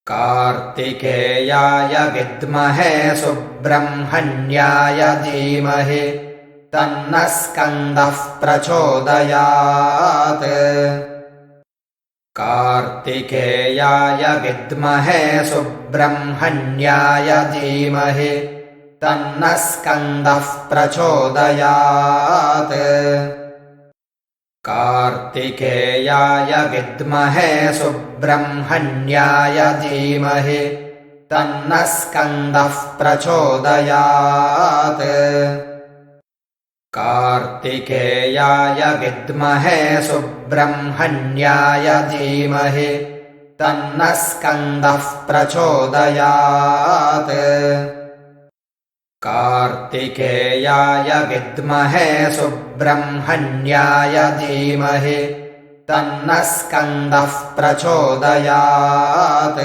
कार्तिकेयाय विद्महे सुब्रह्मण्याय धीमहि तन्नः स्कन्दः प्रचोदयात्। कार्तिकेयाय विद्महे सुब्रह्मण्याय धीमहि तन्नः स्कन्दः प्रचोदयात्। कार्तिकेयाय विद्महे सुब्रह्मण्याय धीमहि तन्नः स्कन्दः प्रचोदयात्। कार्तिकेयाय विद्महे सुब्रह्मण्याय धीमहि तन्नः स्कन्दः प्रचोदयात्। कार्तिकेयाय विद्महे सुब्रह्मण्याय धीमहि तन्नः स्कन्दः प्रचोदयात्।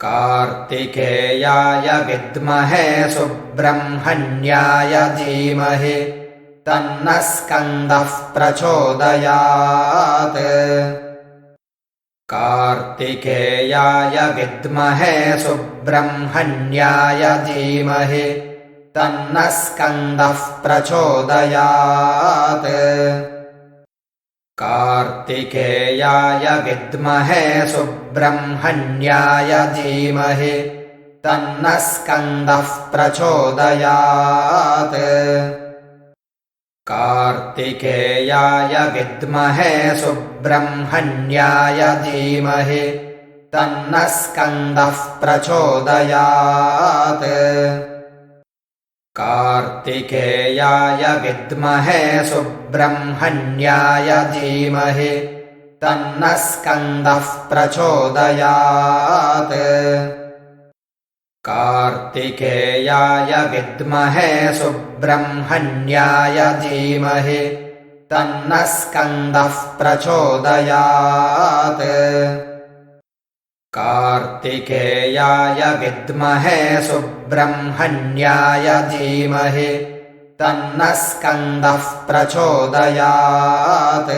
कार्तिकेयाय विद्महे सुब्रह्मण्याय धीमहि तन्नः स्कन्दः प्रचोदयात्। कार्तिकेयाय विद्महे सुब्रह्मण्याय धीमहि तन्नः स्कन्दः प्रचोदयात्। कार्तिकेयाय विद्महे सुब्रह्मण्याय धीमहि तन्नः स्कन्दः प्रचोदयात्। कार्तिकेयाय विद्महे सुब्रह्मण्याय धीमहि तन्नः स्कन्दः प्रचोदयात्। कार्तिकेयाय विद्महे सुब्रह्मण्याय धीमहि तन्नः स्कन्दः प्रचोदयात्। कार्तिकेयाय विद्महे सुब्रह्मण्याय धीमहि तन्नः स्कन्दः प्रचोदयात्। कार्तिकेयाय विद्महे सुब्रह्मण्याय धीमहि तन्नः स्कन्दः प्रचोदयात्।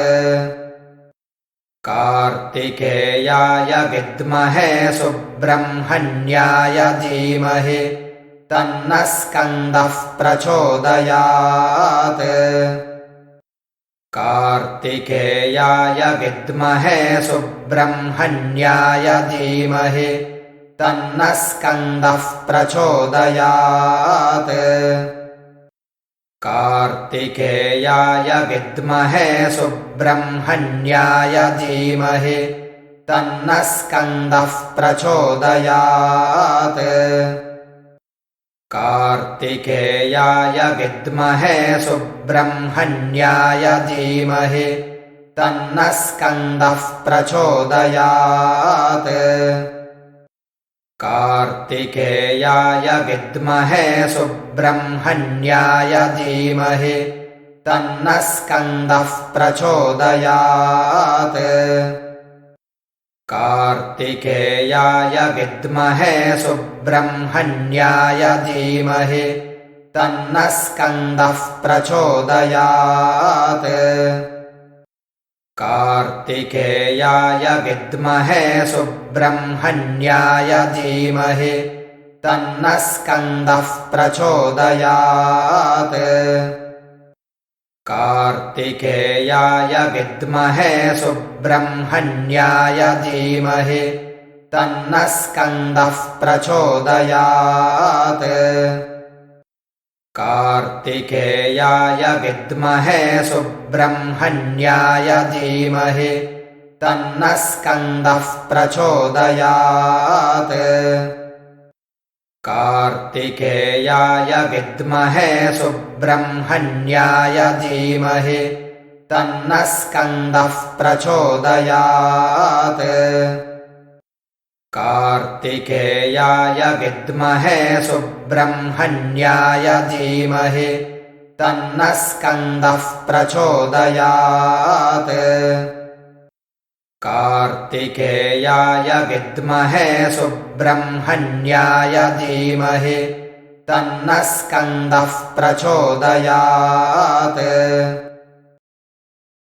कार्तिकेयाय विद्महे सुब्रह्मण्याय धीमहि तन्नः स्कन्दः प्रचोदयात्। कार्तिकेयाय विद्महे सुब्रह्मण्याय धीमहि तन्नः स्कन्दः प्रचोदयात्। कार्तिकेयाय विद्महे सुब्रह्मण्याय धीमहि तन्नः स्कन्दः प्रचोदयात्। कार्तिकेयाय विद्महे सुब्रह्मण्याय धीमहि तन्नः स्कन्दः प्रचोदयात्। कार्तिकेयाय विद्महे सुब्रह्मण्याय धीमहि तन्नः स्कन्दः प्रचोदयात्। कार्तिकेयाय विद्महे सुब्रह्मण्याय धीमहि तन्नः स्कन्दः प्रचोदयात्। कार्तिकेयाय विद्महे सुब्रह्मण्याय धीमहि तन्नः स्कन्दः प्रचोदयात्। कार्तिकेयाय विद्महे सुब्रह्मण्याय धीमहि तन्नः स्कन्दः प्रचोदयात्। कार्तिकेयाय विद्महे सुब्रह्मण्याय धीमहि तन्नः स्कन्दः प्रचोदयात्। कार्तिकेयाय विद्महे सुब्रह्मण्याय धीमहि तन्नः स्कन्दः प्रचोदयात्। कार्तिकेयाय विद्महे सुब्रह्मण्याय धीमहि तन्नः स्कन्दः प्रचोदयात्। कार्तिकेयाय विद्महे सुब्रह्मण्याय धीमहि तन्नः स्कन्दः प्रचोदयात्।